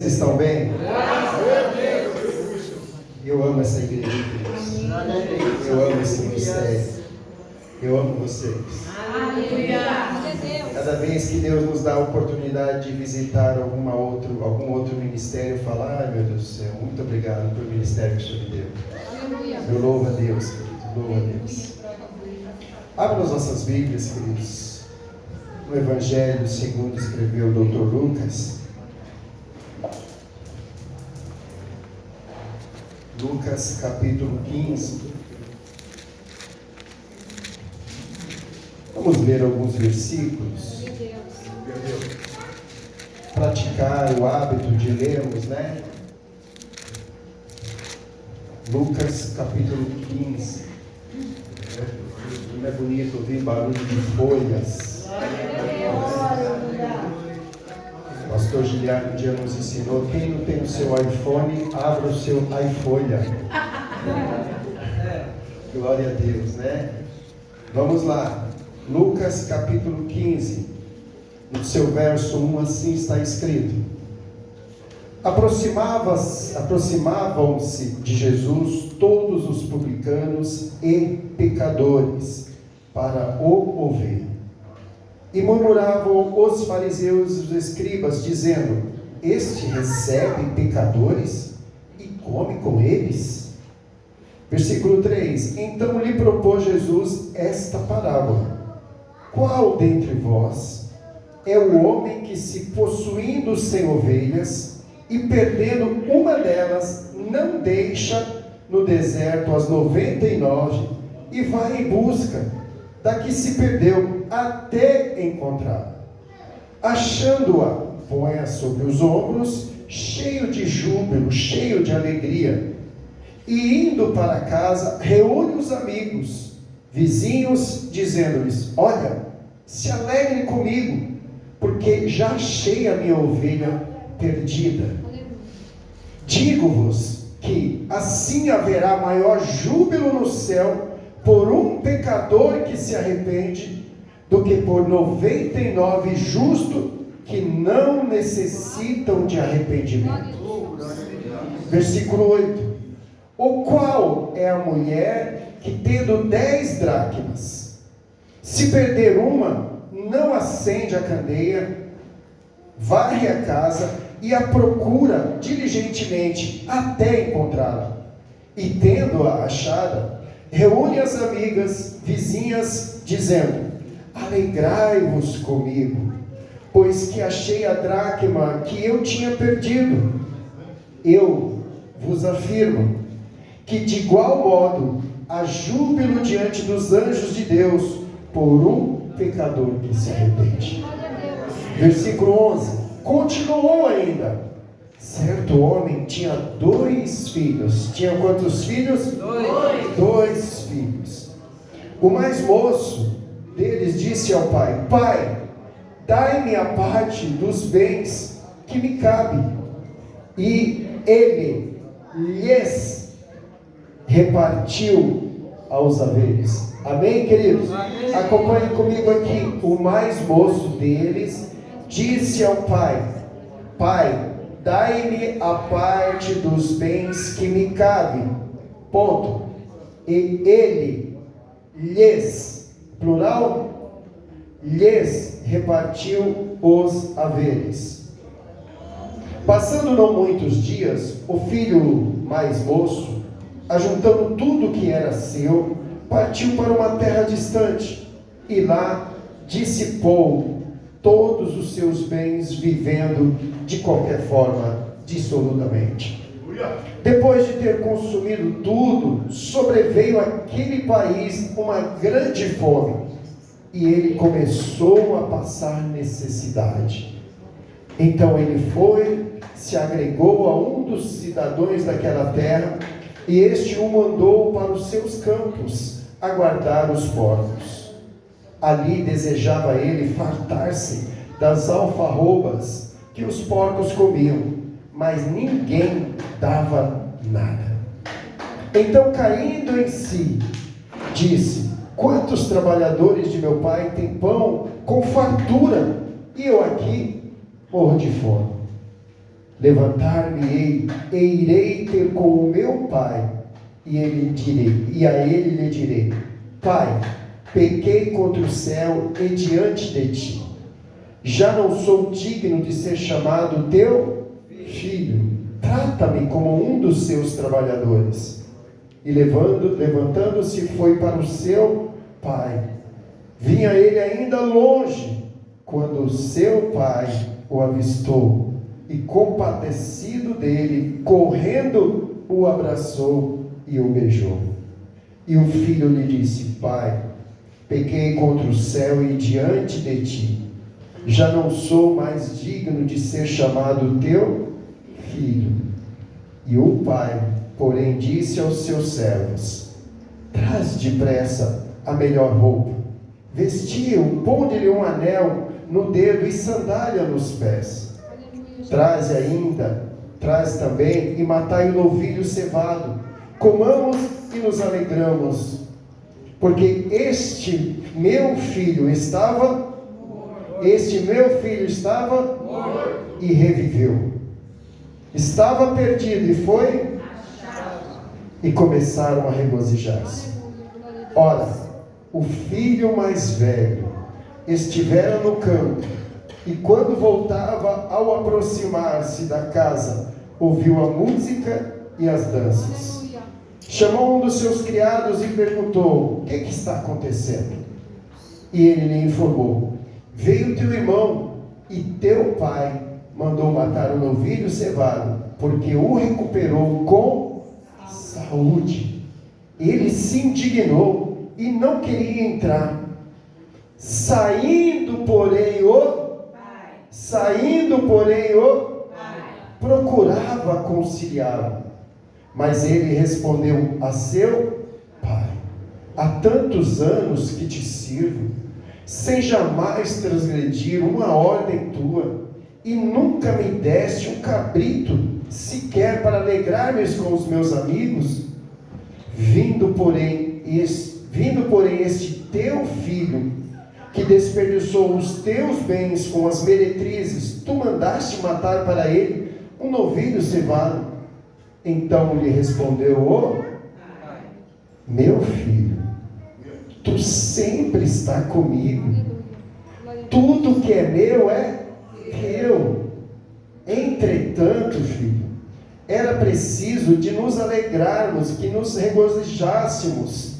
Vocês estão bem? Eu amo essa igreja, Deus. Eu amo esse ministério. Eu amo vocês. Cada vez que Deus nos dá a oportunidade de visitar algum outro ministério, falar, ai meu Deus do céu, muito obrigado pelo ministério que o Senhor me deu. Eu louvo a Deus, querido, louvo a Deus. Abra as nossas Bíblias, queridos, no Evangelho segundo escreveu o Dr. Lucas. Lucas capítulo 15. Vamos ler alguns versículos. Praticar o hábito de lermos, né? Lucas capítulo 15. Não é bonito ouvir barulho de folhas. O pastor Giliardo um dia nos ensinou: quem não tem o seu iPhone, abra o seu iFolha. Glória a Deus, né? Vamos lá. Lucas capítulo 15, no seu verso 1, assim está escrito: aproximavam-se de Jesus todos os publicanos e pecadores para o ouvir. E murmuravam os fariseus e os escribas, dizendo: este recebe pecadores e come com eles? Versículo 3: então lhe propôs Jesus esta parábola: qual dentre vós é o homem que, se possuindo 100 ovelhas e perdendo uma delas, não deixa no deserto as 99 e vai em busca da que se perdeu até encontrá-la? Achando-a, põe-a sobre os ombros, cheio de júbilo, cheio de alegria, e indo para casa, reúne os amigos, vizinhos, dizendo-lhes: olha, se alegrem comigo, porque já achei a minha ovelha perdida. Digo-vos que assim haverá maior júbilo no céu por um pecador que se arrepende, do que por 99 justos que não necessitam de arrependimento. Versículo 8: o qual é a mulher que, tendo 10 dracmas, se perder uma, não acende a candeia, varre a casa e a procura diligentemente até encontrá-la, e tendo-a achada, reúne as amigas, vizinhas, dizendo: alegrai-vos comigo, pois que achei a dracma que eu tinha perdido. Eu vos afirmo que de igual modo há júbilo diante dos anjos de Deus por um pecador que se arrepende. Versículo 11: continuou ainda: certo homem tinha 2 filhos. Tinha quantos filhos? 2 filhos. O mais moço deles disse ao pai: pai, dai-me a parte dos bens que me cabe. E ele lhes repartiu aos haveres. Amém, queridos? Amém. Acompanhem comigo aqui. O mais moço deles disse ao pai: pai, dai-me a parte dos bens que me cabe. Ponto. E ele lhes, plural, lhes repartiu os haveres. Passando não muitos dias, o filho mais moço, ajuntando tudo que era seu, partiu para uma terra distante, e lá dissipou todos os seus bens, vivendo de qualquer forma, dissolutamente. Depois de ter consumido tudo, sobreveio àquele país uma grande fome, e ele começou a passar necessidade. Então ele foi, se agregou a um dos cidadãos daquela terra, e este o mandou para os seus campos aguardar os porcos. Ali desejava ele fartar-se das alfarrobas que os porcos comiam, mas ninguém dava nada. Então, caindo em si, disse: quantos trabalhadores de meu pai têm pão com fartura, e eu aqui morro de fome. Levantar-me-ei e irei ter com o meu pai, e a ele lhe direi: Pai, pequei contra o céu e diante de ti. Já não sou digno de ser chamado teu filho. Trata-me como um dos seus trabalhadores. E levantando-se, foi para o seu pai. Vinha ele ainda longe, quando o seu pai o avistou, e compadecido dele, correndo, o abraçou e o beijou. E o filho lhe disse: Pai, pequei contra o céu e diante de ti. Já não sou mais digno de ser chamado teu filho. E o pai, porém, disse aos seus servos: Traz depressa a melhor roupa, vestiu, ponde-lhe um anel no dedo e sandália nos pés. Traz também e matai o novilho cevado. Comamos e nos alegramos, porque este meu filho estava morto e reviveu. Estava perdido e foi achado. E começaram a regozijar-se. Ora, o filho mais velho estivera no campo, e quando voltava, ao aproximar-se da casa, ouviu a música e as danças. Chamou um dos seus criados e perguntou: o que está acontecendo? E ele lhe informou: veio teu irmão e teu pai mandou matar o novilho cevado, porque o recuperou com saúde. Ele se indignou e não queria entrar. Saindo, porém, procurava conciliá-lo. Mas ele respondeu a seu pai: há tantos anos que te sirvo, sem jamais transgredir uma ordem tua, e nunca me deste um cabrito, sequer para alegrar-me com os meus amigos. Vindo, porém, este teu filho, que desperdiçou os teus bens com as meretrizes, tu mandaste matar para ele um novilho cevado. Então lhe respondeu o meu filho: tu sempre está comigo, tudo que é meu é teu. Entretanto, filho, era preciso de nos alegrarmos, que nos regozijássemos,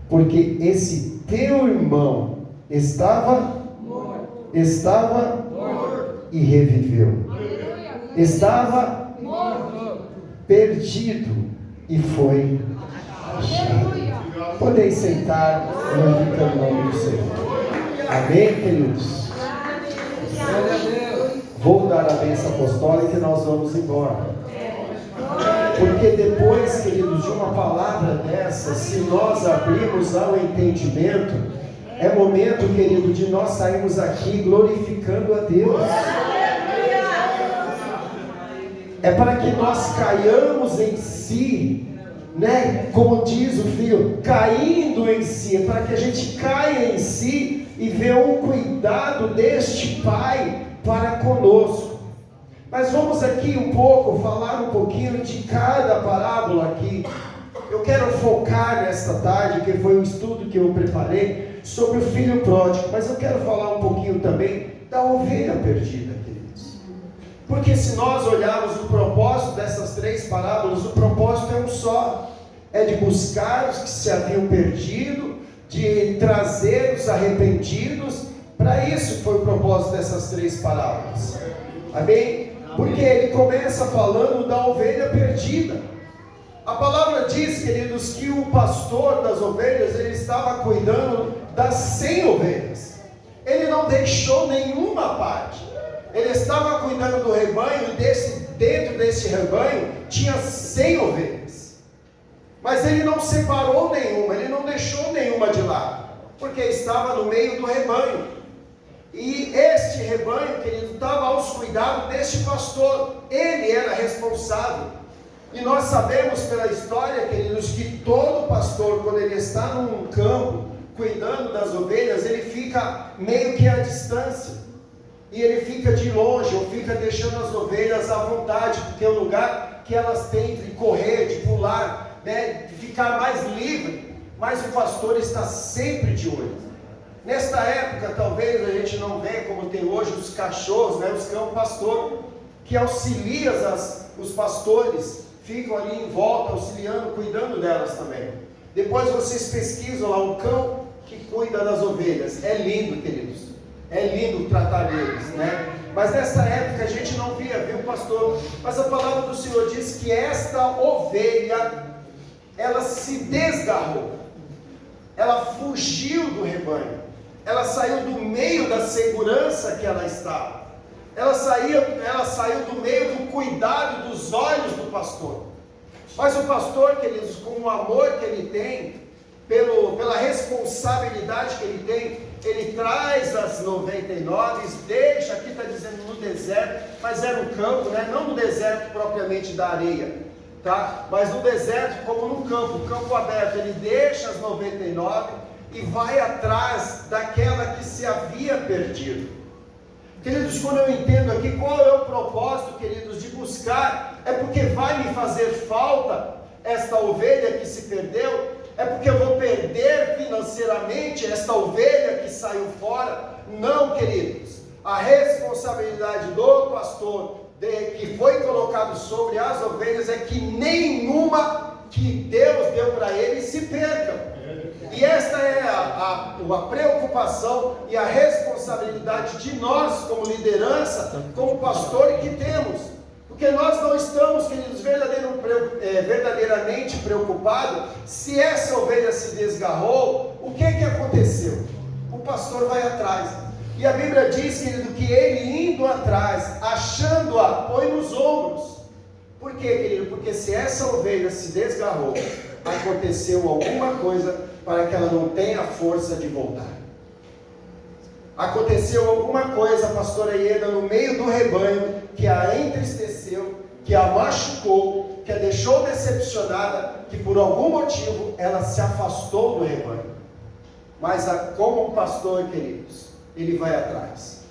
porque esse teu irmão estava morto e reviveu. Estava perdido e foi achado. Podeis sentar, glorificando o nome do Senhor. Amém, queridos? Vou dar a bênção apostólica e nós vamos embora. Porque depois, queridos, de uma palavra dessa, se nós abrirmos ao entendimento, é momento, querido, de nós sairmos aqui glorificando a Deus. É para que nós caiamos em si, né? Como diz o filho, caindo em si. É para que a gente caia em si e veja o cuidado deste Pai para conosco. Mas vamos aqui falar um pouquinho de cada parábola aqui. Eu quero focar nesta tarde, que foi um estudo que eu preparei, sobre o filho pródigo. Mas eu quero falar um pouquinho também da ovelha perdida, queridos. Porque se nós olharmos o propósito dessas três parábolas, o propósito é um só. É de buscar os que se haviam perdido, de trazer os arrependidos. Para isso foi o propósito dessas três parábolas. Amém? Porque ele começa falando da ovelha perdida. A palavra diz, queridos, que o pastor das ovelhas, ele estava cuidando das 100 ovelhas. Ele não deixou nenhuma parte. Ele estava cuidando do rebanho, e dentro desse rebanho tinha 100 ovelhas. Mas ele não separou nenhuma, ele não deixou nenhuma de lado, porque estava no meio do rebanho. E este rebanho, querido, estava aos cuidados deste pastor. Ele era responsável. E nós sabemos pela história, queridos, que todo pastor, quando ele está num campo, cuidando das ovelhas, ele fica meio que à distância. e ele fica de longe, ou fica deixando as ovelhas à vontade, porque é o lugar que elas têm de correr, de pular, né, de ficar mais livre. Mas o pastor está sempre de olho. Nesta época, talvez a gente não vê como tem hoje os cachorros, né, os cão-pastor, que auxiliam os pastores, ficam ali em volta, auxiliando, cuidando delas também. Depois vocês pesquisam lá, um cão que cuida das ovelhas. É lindo, queridos. É lindo tratar deles, né? Mas nessa época a gente não via, viu, pastor? Mas a palavra do Senhor diz que esta ovelha, ela se desgarrou. Ela fugiu do rebanho. Ela saiu do meio da segurança que ela estava. Ela saiu do meio do cuidado dos olhos do pastor. Mas o pastor, queridos, com o amor que ele tem, pela responsabilidade que ele tem, ele traz as 99, deixa, aqui está dizendo no deserto, mas é no campo, né? Não no deserto propriamente da areia, tá? Mas no deserto como no campo aberto, ele deixa as 99 e vai atrás daquela que se havia perdido. Queridos, quando eu entendo aqui qual é o propósito, queridos, de buscar, é porque vai me fazer falta esta ovelha que se perdeu, é porque eu vou perder financeiramente esta ovelha que saiu fora. Não, queridos, a responsabilidade do pastor, que foi colocado sobre as ovelhas, é que nenhuma que Deus deu para ele se perca. E esta é a preocupação e a responsabilidade de nós, como liderança, como pastor, que temos. Porque nós não estamos, queridos, verdadeiramente preocupados se essa ovelha se desgarrou. O que aconteceu? O pastor vai atrás. E a Bíblia diz, querido, que ele indo atrás, achando-a, põe nos ombros. Por quê, querido? Porque se essa ovelha se desgarrou, aconteceu alguma coisa para que ela não tenha força de voltar. Aconteceu alguma coisa, pastora Ieda, no meio do rebanho, que a entristeceu, que a machucou, que a deixou decepcionada, que por algum motivo ela se afastou do rebanho. Mas como um pastor, queridos, ele vai atrás,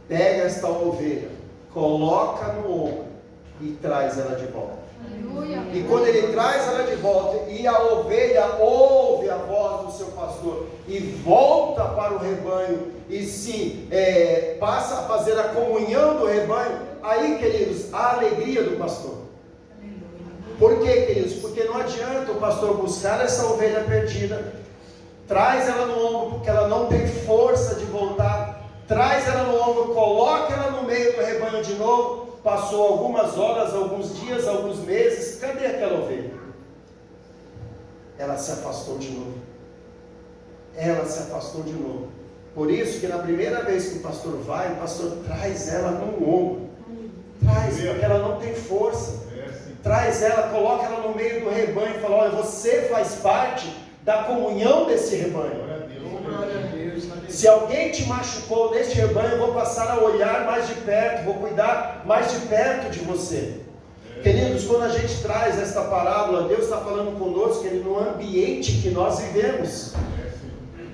pega esta ovelha, coloca no ombro e traz ela de volta. E quando ele traz ela de volta e a ovelha ouve a voz do seu pastor e volta para o rebanho e passa a fazer a comunhão do rebanho, aí, queridos, a alegria do pastor. Por quê, queridos? Porque não adianta o pastor buscar essa ovelha perdida, traz ela no ombro porque ela não tem força de voltar, traz ela no ombro, coloca ela no meio do rebanho de novo. Passou algumas horas, alguns dias, alguns meses, cadê aquela ovelha? Ela se afastou de novo. Por isso que na primeira vez que o pastor vai, o pastor traz ela no ombro. Traz, porque ela não tem força. Traz ela, coloca ela no meio do rebanho e fala: olha, você faz parte da comunhão desse rebanho. Se alguém te machucou neste rebanho, eu vou passar a olhar mais de perto, vou cuidar mais de perto de você. Queridos, quando a gente traz esta parábola, Deus está falando conosco, querido, no ambiente que nós vivemos.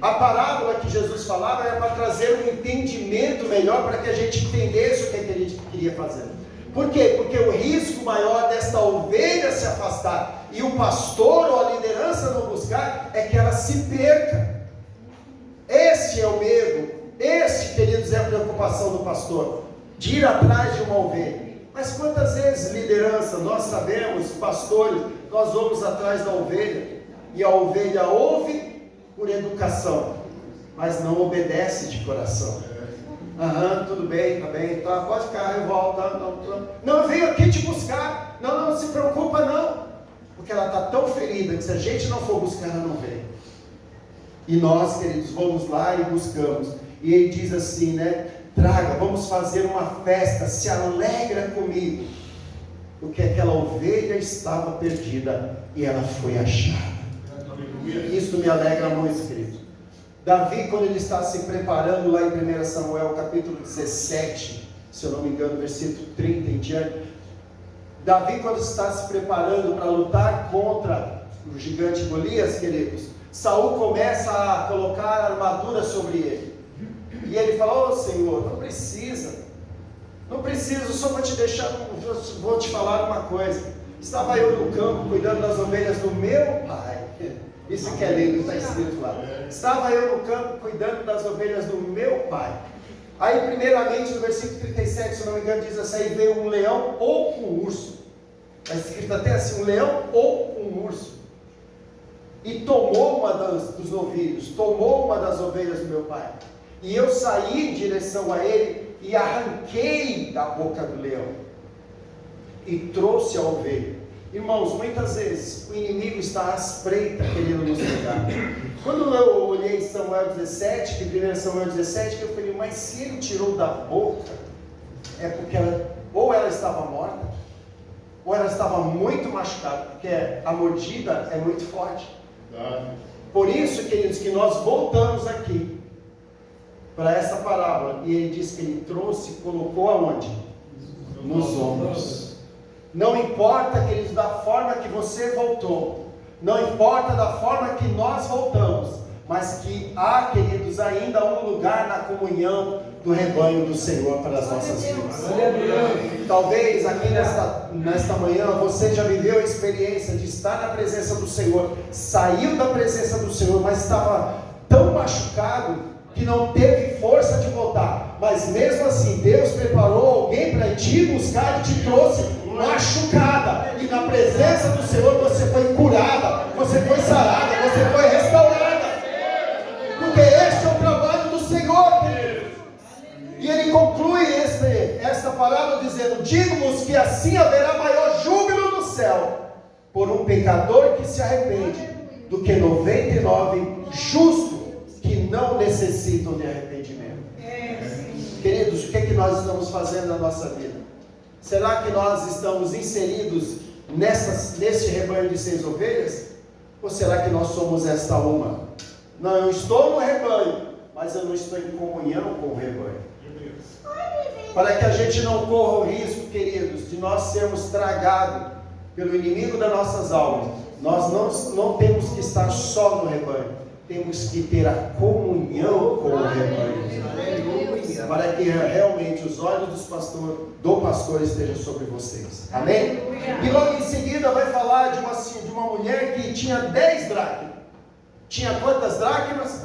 A parábola que Jesus falava era para trazer um entendimento melhor, para que a gente entendesse o que ele queria fazer. Por quê? Porque o risco maior desta ovelha se afastar e o pastor ou a liderança não buscar é que ela se perca. Este é o medo, este, queridos, é a preocupação do pastor, de ir atrás de uma ovelha. Mas quantas vezes, liderança, nós sabemos, pastores, nós vamos atrás da ovelha, e a ovelha ouve por educação, mas não obedece de coração. Tudo bem, tá bem, tá, pode ficar, eu volto. Não, eu venho aqui te buscar, não se preocupa não, porque ela está tão ferida, que se a gente não for buscar, ela não vem. E nós, queridos, vamos lá e buscamos. E ele diz assim, né? Traga, vamos fazer uma festa, se alegra comigo. Porque aquela ovelha estava perdida e ela foi achada. Isso me alegra muito, querido. Davi, quando ele está se preparando lá em 1 Samuel, capítulo 17, se eu não me engano, versículo 30 em diante. Davi, quando está se preparando para lutar contra o gigante Golias, queridos, Saul começa a colocar armadura sobre ele. E ele fala: ô Senhor, não precisa, só vou te falar uma coisa. Estava eu no campo cuidando das ovelhas do meu pai. Isso que é lindo, está escrito lá. Estava eu no campo cuidando das ovelhas do meu pai. Aí, primeiramente, no versículo 37, se não me engano, diz assim: aí veio um leão ou um urso. Está escrito até assim: um leão ou um urso. E tomou uma dos novilhos, tomou uma das ovelhas do meu pai. E eu saí em direção a ele e arranquei da boca do leão e trouxe a ovelha. Irmãos, muitas vezes o inimigo está à espreita querendo nos pegar. Quando eu olhei Samuel 17, que 1 Samuel 17, que eu falei: mas se ele tirou da boca, é porque ou ela estava morta, ou ela estava muito machucada, porque a mordida é muito forte. Por isso, queridos, que nós voltamos aqui para essa parábola, e ele diz que ele trouxe, colocou aonde? Nos ombros. Não importa, queridos, da forma que você voltou, não importa da forma que nós voltamos, mas que há, queridos, ainda um lugar na comunhão do rebanho do Senhor para as nossas vidas. Talvez aqui nesta manhã você já viveu a experiência de estar na presença do Senhor, saiu da presença do Senhor, mas estava tão machucado que não teve força de voltar, mas mesmo assim Deus preparou alguém para te buscar e te trouxe machucada, e na presença do Senhor você foi curada, você foi sarada, você foi restaurada, porque este é o trabalho do Senhor, queridos. E ele conclui esta parábola dizendo: digo-vos que assim haverá maior júbilo no céu por um pecador que se arrepende, do que 99 justos que não necessitam de arrependimento. Queridos, o que é que nós estamos fazendo na nossa vida? Será que nós estamos inseridos neste rebanho de 6 ovelhas? Ou será que nós somos esta uma? Não, eu estou no rebanho, mas eu não estou em comunhão com o rebanho. Para que a gente não corra o risco, queridos, de nós sermos tragados pelo inimigo das nossas almas, nós não temos que estar só no rebanho, temos que ter a comunhão com o rebanho, para que realmente os olhos do pastor estejam sobre vocês. Amém? E logo em seguida vai falar de uma mulher que tinha 10 dracmas. Tinha quantas dracmas?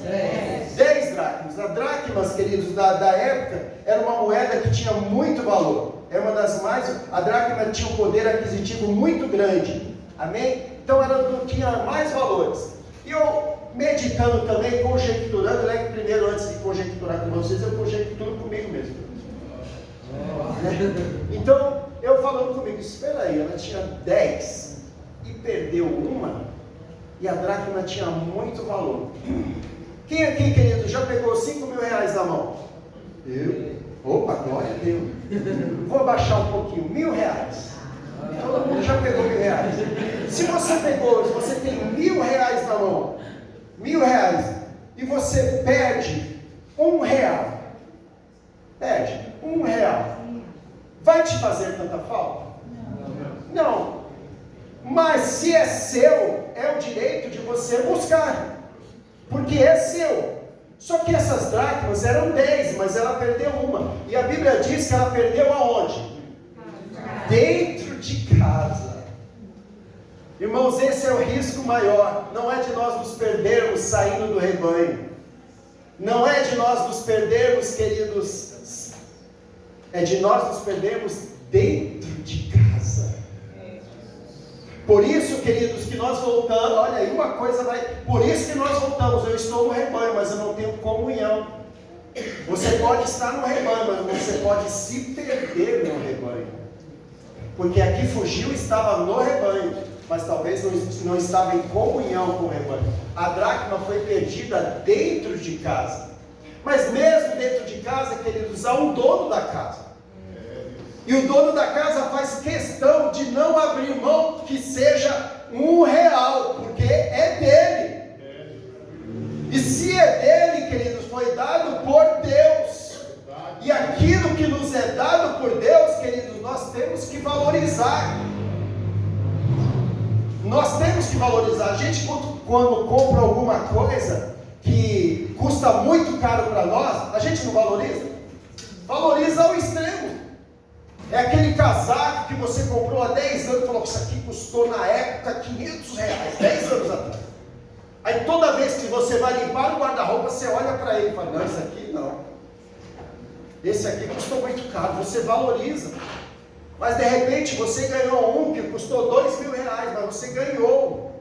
10 dracmas. A dracmas, queridos, da época, era uma moeda que tinha muito valor. É uma das mais. A dracma tinha um poder aquisitivo muito grande. Amém? Então ela tinha mais valores. E eu, meditando também, conjecturando, né? Primeiro, antes de conjecturar com vocês, eu conjecturo comigo mesmo. Então, eu falando comigo: espera aí, ela tinha 10 e perdeu uma. E a dracma tinha muito valor. Quem aqui, querido, já pegou 5 mil reais na mão? Eu? Opa, glória a Deus. Vou abaixar um pouquinho, 1.000 reais. Todo mundo já pegou 1.000 reais. Se você tem 1.000 reais na mão, 1.000 reais, e você perde R$1, perde R$1, vai te fazer tanta falta? Não. Mas se é seu, é o direito de você buscar, porque é seu. Só que essas dracmas eram 10, mas ela perdeu uma. E a Bíblia diz que ela perdeu aonde? Dentro de casa. Irmãos, esse é o risco maior. Não é de nós nos perdermos saindo do rebanho. Não é de nós nos perdermos, queridos. É de nós nos perdermos dentro de casa. Por isso, queridos, que nós voltamos, olha aí, uma coisa vai, por isso que nós voltamos, eu estou no rebanho, mas eu não tenho comunhão. Você pode estar no rebanho, mas você pode se perder no rebanho, porque aqui fugiu estava no rebanho, mas talvez não estava em comunhão com o rebanho. A dracma foi perdida dentro de casa, mas mesmo dentro de casa, queridos, há um dono da casa. E o dono da casa faz questão de não abrir mão que seja R$1, porque é dele. E se é dele, queridos, foi dado por Deus. E aquilo que nos é dado por Deus, queridos, nós temos que valorizar. Nós temos que valorizar. A gente, quando compra alguma coisa que custa muito caro para nós, a gente não valoriza? Valoriza ao extremo. É aquele casaco que você comprou há 10 anos e falou que isso aqui custou na época R$500, 10 anos atrás. Aí toda vez que você vai limpar o guarda-roupa, você olha para ele e fala, não, isso aqui não. Esse aqui custou muito caro, você valoriza. Mas de repente você ganhou um que custou R$2.000, mas você ganhou.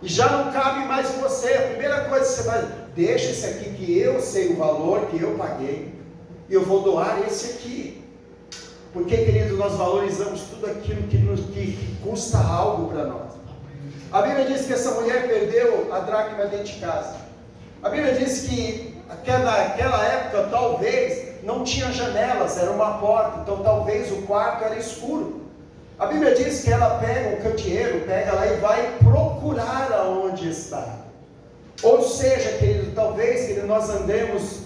E já não cabe mais em você. A primeira coisa que você vai, deixa esse aqui que eu sei o valor que eu paguei. E eu vou doar esse aqui. Porque, querido, nós valorizamos tudo aquilo que custa algo para nós. A Bíblia diz que essa mulher perdeu a dracma dentro de casa. A Bíblia diz que naquela época talvez não tinha janelas, era uma porta, então talvez o quarto era escuro. A Bíblia diz que ela pega um candeeiro, pega lá e vai procurar aonde está. Ou seja, querido, talvez que nós andemos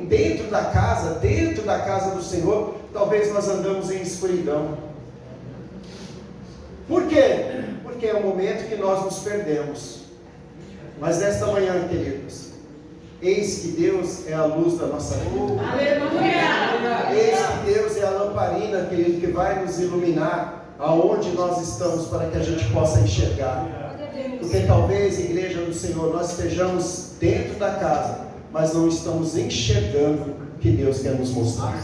dentro da casa do Senhor, talvez nós andamos em escuridão. Por quê? Porque é o momento que nós nos perdemos. Mas nesta manhã, queridos, eis que Deus é a luz da nossa vida. Aleluia! Eis que Deus é a lamparina, querido, que vai nos iluminar aonde nós estamos, para que a gente possa enxergar. Porque talvez, igreja do Senhor, nós estejamos dentro da casa, mas não estamos enxergando o que Deus quer nos mostrar.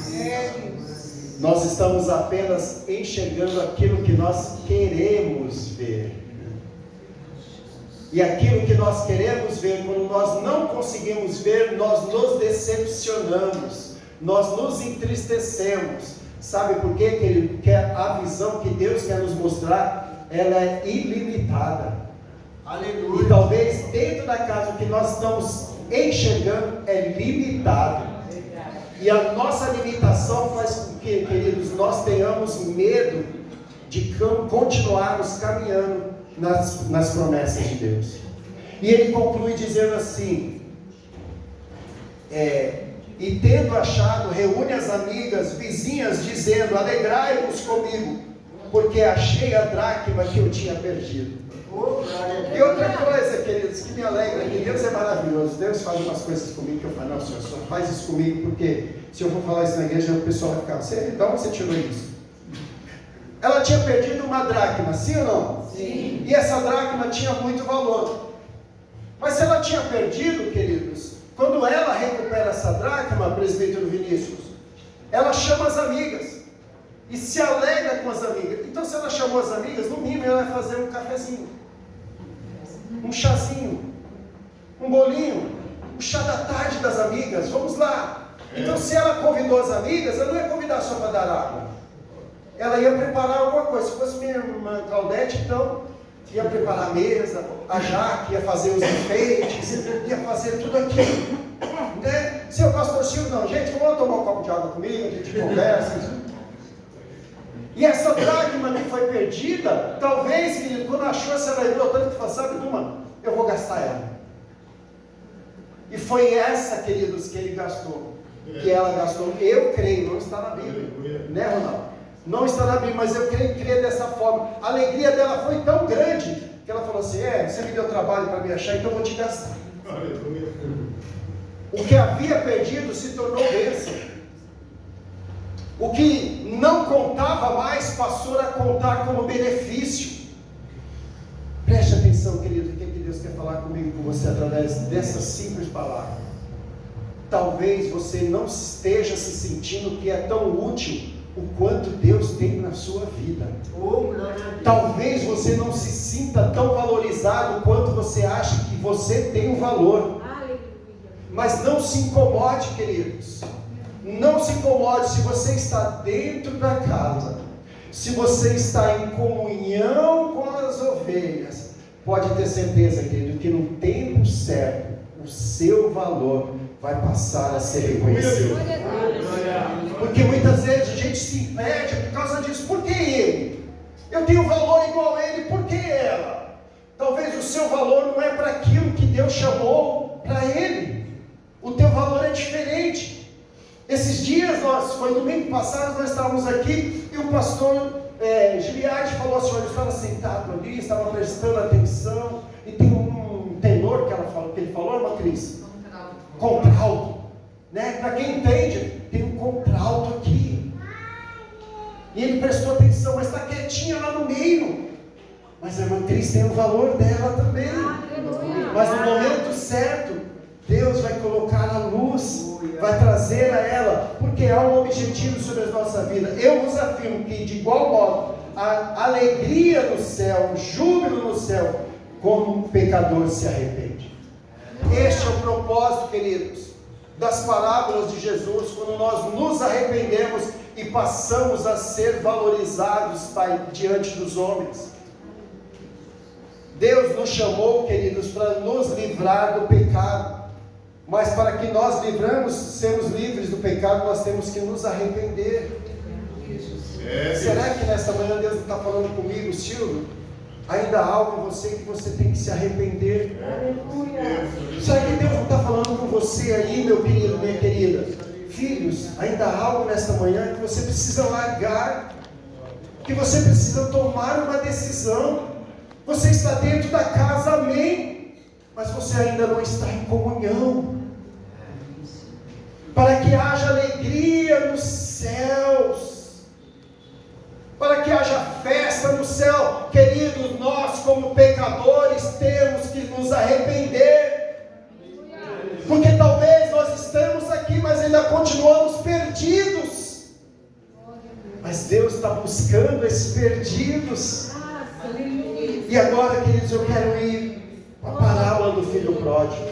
Nós estamos apenas enxergando aquilo que nós queremos ver. E aquilo que nós queremos ver, quando nós não conseguimos ver, nós nos decepcionamos, nós nos entristecemos. Sabe por quê, querido? Porque a visão que Deus quer nos mostrar, ela é ilimitada. Aleluia. E talvez dentro da casa o que nós estamos enxergando é limitado. E a nossa limitação faz com que, queridos, nós tenhamos medo de continuarmos caminhando nas promessas de Deus. E ele conclui dizendo assim, e tendo achado, reúne as amigas, vizinhas, dizendo, alegrai-vos comigo, porque achei a dracma que eu tinha perdido. E outra coisa, queridos, que me alegra, que Deus é maravilhoso. Deus faz umas coisas comigo que eu falo, não, Senhor, só faz isso comigo, porque se eu for falar isso na igreja, o pessoal vai ficar, de onde você tirou isso? Ela tinha perdido uma dracma, sim ou não? Sim. E essa dracma tinha muito valor. Mas se ela tinha perdido, queridos, quando ela recupera essa dracma, presbítero Vinícius, ela chama as amigas e se alegra com as amigas. Então, se ela chamou as amigas, no mínimo ela vai fazer um cafezinho, um chazinho, um bolinho, o chá da tarde das amigas, vamos lá. Então, se ela convidou as amigas, ela não ia convidar só para dar água. Ela ia preparar alguma coisa. Se fosse minha irmã Claudete, então, ia preparar a mesa, a Jaque ia fazer os enfeites, ia fazer tudo aquilo. Né? Seu pastor Silvio, não, gente, vamos tomar um copo de água comigo, a gente conversa. E essa dracma que foi perdida, talvez, querido, quando achou, essa lembrou tanto que falou, sabe, Duma, eu vou gastar ela. E foi essa, queridos, que ele gastou. Que ela gastou. Eu creio, não está na Bíblia. Né, Ronaldo? Não está na Bíblia, mas eu creio dessa forma. A alegria dela foi tão grande, que ela falou assim, você me deu trabalho para me achar, então eu vou te gastar. O que havia perdido se tornou bênção. O que não contava mais, passou a contar como benefício. Preste atenção, querido, o que Deus quer falar comigo, com você, através dessas simples palavras. Talvez você não esteja se sentindo que é tão útil o quanto Deus tem na sua vida. Talvez você não se sinta tão valorizado quanto você acha que você tem um valor. Mas não se incomode, queridos. Não se incomode se você está dentro da casa, se você está em comunhão com as ovelhas. Pode ter certeza, querido, que no tempo certo o seu valor vai passar a ser reconhecido. Porque muitas vezes a gente se impede por causa disso. Por que ele? Eu tenho valor igual a ele, por que ela? Talvez o seu valor não é para aquilo que Deus chamou para ele. O teu valor é diferente. Esses dias, foi domingo passado, nós estávamos aqui e o pastor Giliade falou assim, eu estava sentado ali, estava prestando atenção, e tem um tenor que ela que ele falou, irmã Cris? Contralto. Né? Para quem entende, tem um contralto aqui. E ele prestou atenção, mas está quietinha lá no meio. Mas a irmã Cris tem o valor dela também. Mas no momento certo, Deus vai colocar a luz, vai trazer a ela, porque há um objetivo sobre a nossa vida. Eu vos afirmo que, de igual modo, a alegria no céu, o júbilo no céu, como um pecador se arrepende. Este é o propósito, queridos, das parábolas de Jesus, quando nós nos arrependemos e passamos a ser valorizados, Pai, diante dos homens. Deus nos chamou, queridos, para nos livrar do pecado, mas para que nós sermos livres do pecado, nós temos que nos arrepender. Será que nesta manhã Deus não está falando comigo, Silvio? Ainda há algo em você que você tem que se arrepender. Será que Deus não está falando com você aí, meu querido, minha querida? Filhos, ainda há algo nesta manhã que você precisa largar, que você precisa tomar uma decisão. Você está dentro da casa, amém, mas você ainda não está em comunhão. Para que haja alegria nos céus, para que haja festa no céu, queridos, nós como pecadores temos que nos arrepender, porque talvez nós estamos aqui, mas ainda continuamos perdidos, mas Deus está buscando esses perdidos. E agora, queridos, eu quero ir para a parábola do filho pródigo.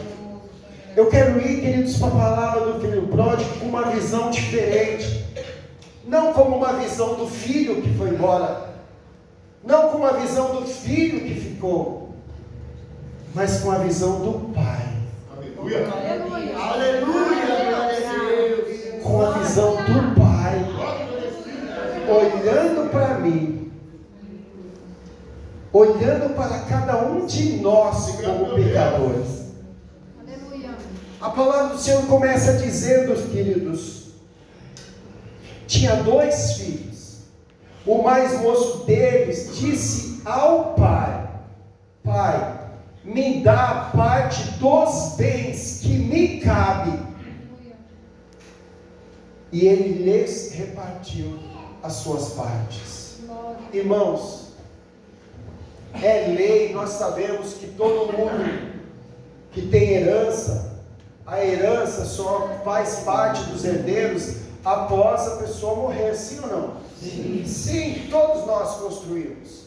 Eu quero ir, queridos, para a parábola do filho pródigo com uma visão diferente. Não como uma visão do filho que foi embora, não com uma visão do filho que ficou, mas com a visão do pai. Aleluia! Aleluia! Com a visão do pai, olhando para mim, olhando para cada um de nós como pecadores. A palavra do Senhor começa dizendo, queridos, tinha 2 filhos. O mais moço deles disse ao pai: Pai, me dá a parte dos bens que me cabe. E ele lhes repartiu as suas partes. Irmãos, é lei, nós sabemos que todo mundo que tem herança, a herança só faz parte dos herdeiros após a pessoa morrer, sim ou não? Sim. Sim, todos nós construímos,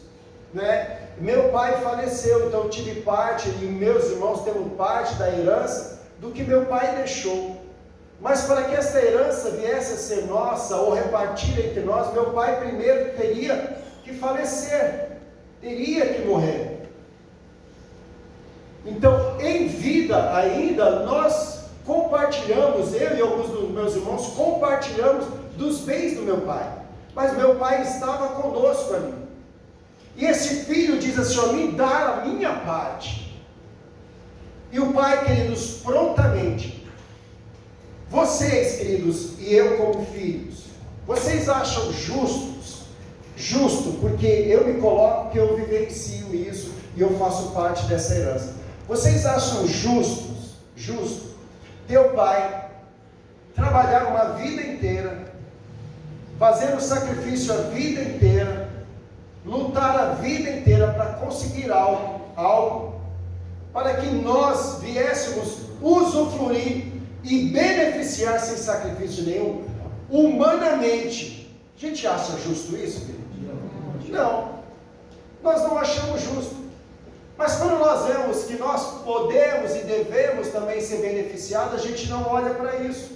né? Meu pai faleceu, então eu tive parte, e meus irmãos temos parte da herança do que meu pai deixou. Mas para que essa herança viesse a ser nossa, ou repartida entre nós, meu pai primeiro teria que falecer, teria que morrer. Então, em vida ainda, nós compartilhamos, eu e alguns dos meus irmãos, compartilhamos dos bens do meu pai. Mas meu pai estava conosco ali. E esse filho diz assim: ó, me dá a minha parte. E o pai, queridos, prontamente, vocês, queridos, e eu como filhos, vocês acham justo, porque eu me coloco que eu vivencio isso e eu faço parte dessa herança. Vocês acham justo teu pai trabalhar uma vida inteira, fazer o sacrifício a vida inteira, lutar a vida inteira para conseguir algo, para que nós viéssemos usufruir e beneficiar sem sacrifício nenhum, humanamente? A gente acha justo isso, querido? Não, nós não achamos justo. Mas quando nós vemos que nós podemos e devemos também ser beneficiados, a gente não olha para isso.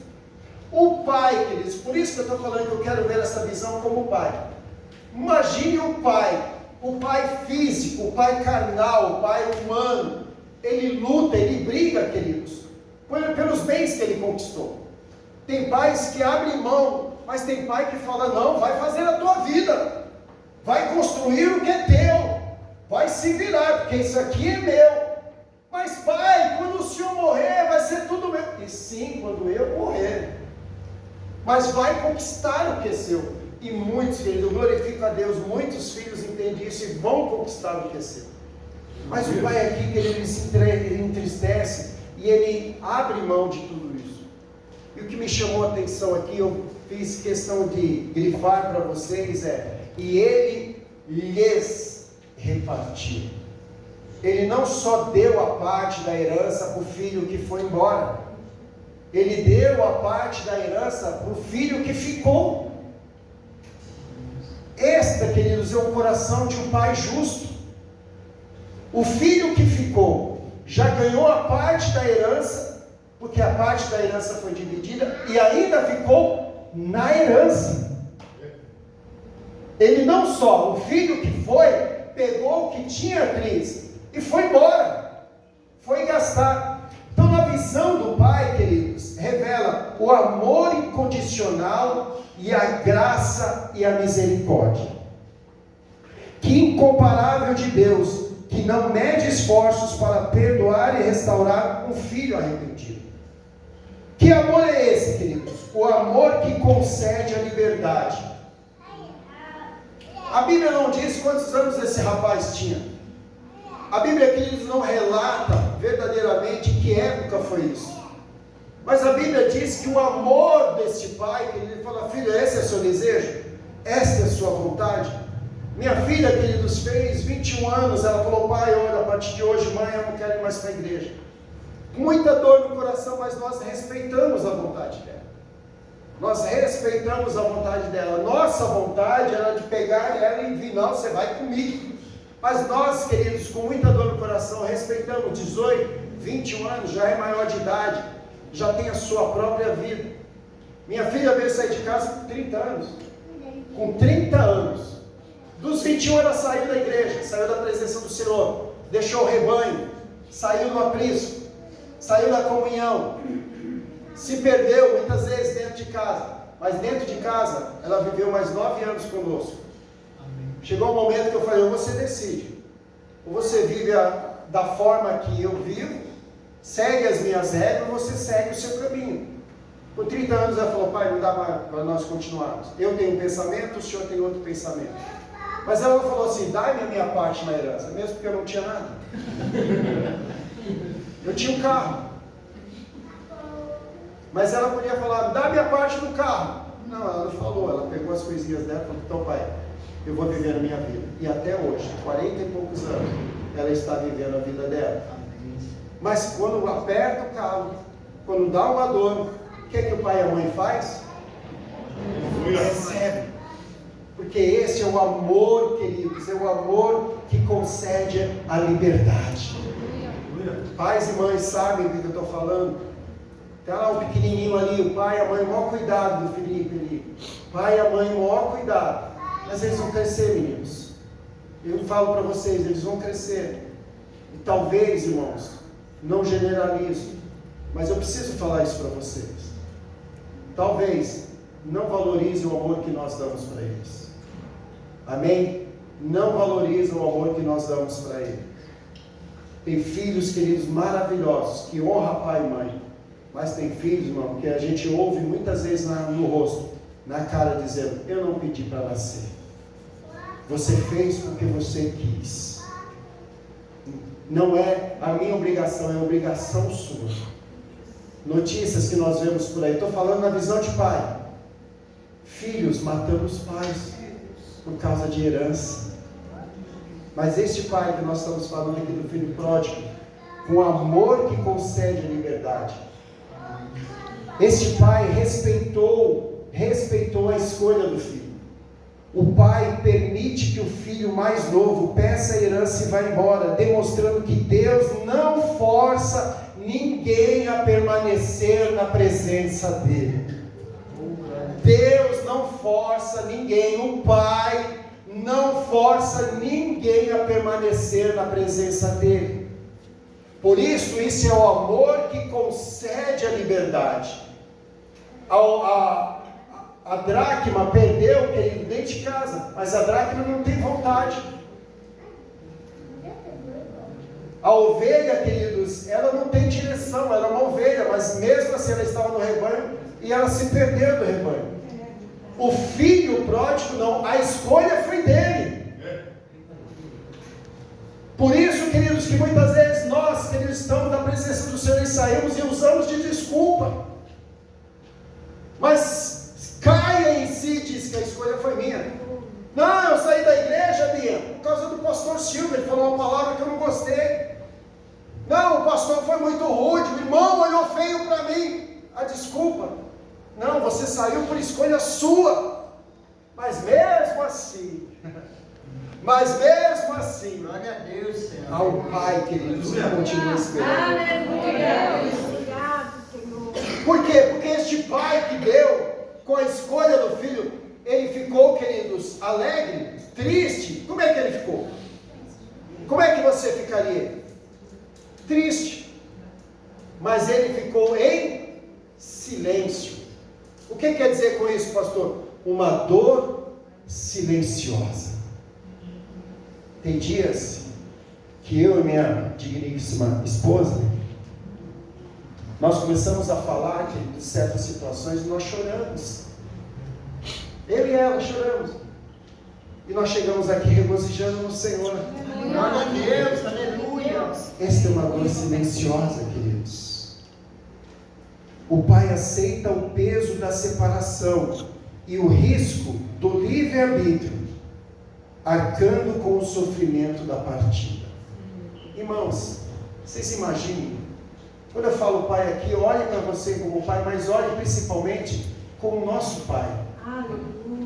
O pai, queridos, por isso que eu estou falando que eu quero ver essa visão como pai. Imagine o pai físico, o pai carnal, o pai humano. Ele luta, ele briga, queridos, pelos bens que ele conquistou. Tem pais que abrem mão, mas tem pai que fala: não, vai fazer a tua vida, vai construir o que é teu, vai se virar, porque isso aqui é meu. Mas pai, quando o senhor morrer, vai ser tudo meu. E sim, quando eu morrer, mas vai conquistar o que é seu. E muitos, queridos, glorifico a Deus, muitos filhos entendem isso e vão conquistar o que é seu. Mas o pai aqui, querido, ele entristece e ele abre mão de tudo isso. E o que me chamou a atenção aqui, eu fiz questão de grifar para vocês, e ele lhes repartiu. Ele não só deu a parte da herança para o filho que foi embora, ele deu a parte da herança para o filho que ficou. Este, queridos, é o coração de um pai justo. O filho que ficou já ganhou a parte da herança, porque a parte da herança foi dividida, e ainda ficou na herança. Ele não só, o filho que foi, pegou o que tinha Cris e foi embora, foi gastar. Então, a visão do pai, queridos, revela o amor incondicional e a graça e a misericórdia. Que incomparável de Deus, que não mede esforços para perdoar e restaurar um filho arrependido. Que amor é esse, queridos? O amor que concede a liberdade. A Bíblia não diz quantos anos esse rapaz tinha. A Bíblia, queridos, não relata verdadeiramente em que época foi isso. Mas a Bíblia diz que o amor deste pai, que ele fala: filho, esse é o seu desejo? Esta é a sua vontade? Minha filha, queridos, fez 21 anos, ela falou: pai, olha, a partir de hoje, mãe, eu não quero ir mais para a igreja. Muita dor no coração, mas nós respeitamos a vontade dela. Nós respeitamos a vontade dela. Nossa vontade era de pegar ela e vir: não, você vai comigo. Mas nós, queridos, com muita dor no coração, respeitamos. 18, 21 anos, já é maior de idade, já tem a sua própria vida. Minha filha veio sair de casa com 30 anos. Com 30 anos. Dos 21 ela saiu da igreja, saiu da presença do Senhor, deixou o rebanho, saiu do aprisco, saiu da comunhão, se perdeu muitas vezes dentro de casa, mas dentro de casa ela viveu mais 9 anos conosco. Chegou um momento que eu falei: ou você decide, ou você vive da forma que eu vivo, segue as minhas regras, ou você segue o seu caminho. Com 30 anos ela falou: pai, não dá mais para nós continuarmos, eu tenho um pensamento, o senhor tem outro pensamento. Mas ela falou assim: dá-me a minha parte na herança, mesmo porque eu não tinha nada. Eu tinha um carro, mas ela podia falar: dá minha parte do carro. Não, ela não falou, ela pegou as coisinhas dela e falou: então pai, eu vou viver a minha vida. E até hoje, 40 e poucos anos, ela está vivendo a vida dela. Mas quando aperta o carro, quando dá uma dor, o que é que o pai e a mãe faz? Recebe. Porque esse é o amor, queridos, é o amor que concede a liberdade. Pais e mães sabem do que eu estou falando. Está lá o pequenininho ali, o pai e a mãe, maior cuidado do Felipe ali. Pai e a mãe, maior cuidado. Mas eles vão crescer, meninos. Eu falo para vocês, eles vão crescer. E talvez, irmãos, não generalizo, mas eu preciso falar isso para vocês. Talvez não valorizem o amor que nós damos para eles. Amém? Não valorizam o amor que nós damos para eles. Tem filhos, queridos, maravilhosos, que honram pai e mãe. Mas tem filhos, irmão, que a gente ouve muitas vezes no rosto, na cara, dizendo: eu não pedi para nascer. Você fez porque você quis. Não é a minha obrigação, é a obrigação sua. Notícias que nós vemos por aí. Estou falando na visão de pai. Filhos matando os pais por causa de herança. Mas este pai que nós estamos falando aqui do filho pródigo, com amor que concede a liberdade, este pai respeitou a escolha do filho. O pai permite que o filho mais novo peça a herança e vá embora, demonstrando que Deus não força ninguém a permanecer na presença dele. Deus não força ninguém, o pai não força ninguém a permanecer na presença dele. Por isso é o amor que concede a liberdade. A dracma perdeu, querido, dentro de casa, mas a dracma não tem vontade. A ovelha, queridos, ela não tem direção, ela é uma ovelha, mas mesmo assim ela estava no rebanho e ela se perdeu do rebanho. O filho pródigo não, a escolha foi dele. Por isso, queridos, isso que muitas vezes nós, queridos, estamos na presença do Senhor e saímos e usamos de desculpa. Mas caia em si, diz que a escolha foi minha. Não, eu saí da igreja, Bia, por causa do pastor Silvio, ele falou uma palavra que eu não gostei. Não, o pastor foi muito rude, o irmão olhou feio para mim. A desculpa. Não, você saiu por escolha sua. Mas mesmo assim, glória a Deus, Senhor. Ao Pai, queridos, que continua esperando. Aleluia. Obrigado, Senhor. Por quê? Porque este Pai que deu, com a escolha do Filho, ele ficou, queridos, alegre, triste. Como é que ele ficou? Como é que você ficaria? Triste. Mas ele ficou em silêncio. O que quer dizer com isso, pastor? Uma dor silenciosa. Tem dias que eu e minha digníssima esposa, nós começamos a falar de certas situações e nós choramos. Eu e ela choramos. E nós chegamos aqui regozijando no Senhor. Glória a Deus, aleluia. Esta é uma dor silenciosa, queridos. O pai aceita o peso da separação e o risco do livre-arbítrio, arcando com o sofrimento da partida. Irmãos, vocês imaginem, quando eu falo pai aqui, olhe para você como pai, mas olhe principalmente como nosso pai.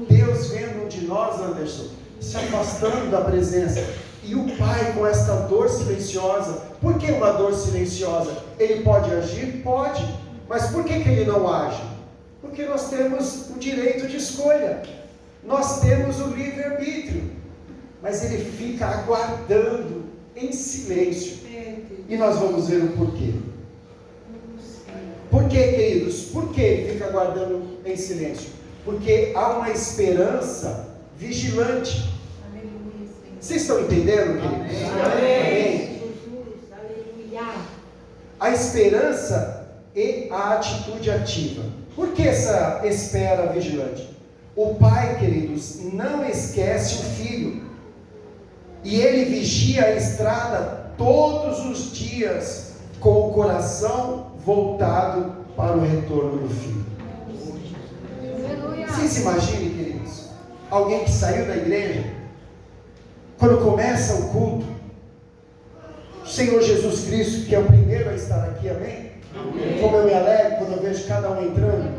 Deus vendo um de nós, Anderson, se afastando da presença, e o pai com esta dor silenciosa. Por que uma dor silenciosa? Ele pode agir? Pode, mas por que ele não age? Porque nós temos o direito de escolha, nós temos o livre-arbítrio, mas ele fica aguardando em silêncio, e nós vamos ver o porquê. Por que, queridos? Por que ele fica aguardando em silêncio? Porque há uma esperança vigilante. Vocês estão entendendo, queridos? Amém. A esperança e a atitude ativa. Por que essa espera vigilante? O pai, queridos, não esquece o filho. E ele vigia a estrada todos os dias, com o coração voltado para o retorno do filho. Vocês se imaginem, queridos, alguém que saiu da igreja, quando começa o culto, o Senhor Jesus Cristo, que é o primeiro a estar aqui, amém? Amém. Como eu me alegro quando eu vejo cada um entrando,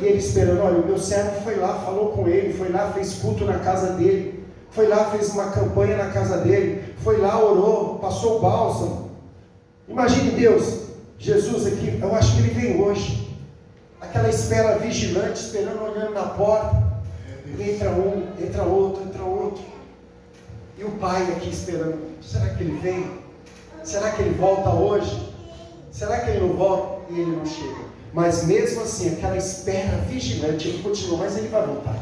e ele esperando. Olha, o meu servo foi lá, falou com ele, foi lá, fez culto na casa dele, foi lá, fez uma campanha na casa dele, foi lá, orou, passou o bálsamo. Imagine Deus, Jesus aqui, eu acho que ele veio hoje, aquela espera vigilante, esperando, olhando na porta, e entra um, entra outro, e o pai aqui esperando. Será que ele vem? Será que ele volta hoje? Será que ele não volta? E ele não chega. Mas mesmo assim, aquela espera vigilante, ele continua, mas ele vai voltar.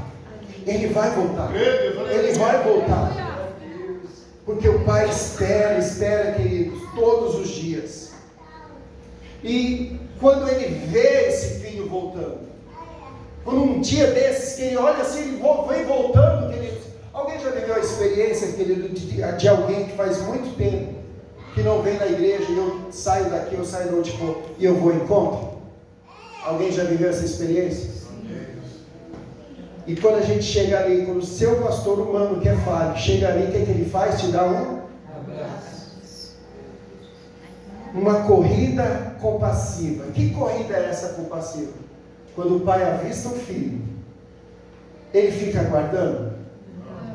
Ele vai voltar. Ele vai voltar. Porque o pai espera, queridos, todos os dias. E quando ele vê esse filho voltando, quando um dia desses que ele olha assim, ele vem voltando, queridos. Alguém já viveu a experiência, querido, de alguém que faz muito tempo que não vem na igreja, e eu saio daqui, eu saio de onde for, e eu vou ao encontro? Alguém já viveu essa experiência? E quando a gente chega ali, quando o seu pastor humano, que é falho, chega ali, o que ele faz? Te dá um abraço. Uma corrida compassiva. Que corrida é essa compassiva? Quando o pai avista o filho, ele fica aguardando?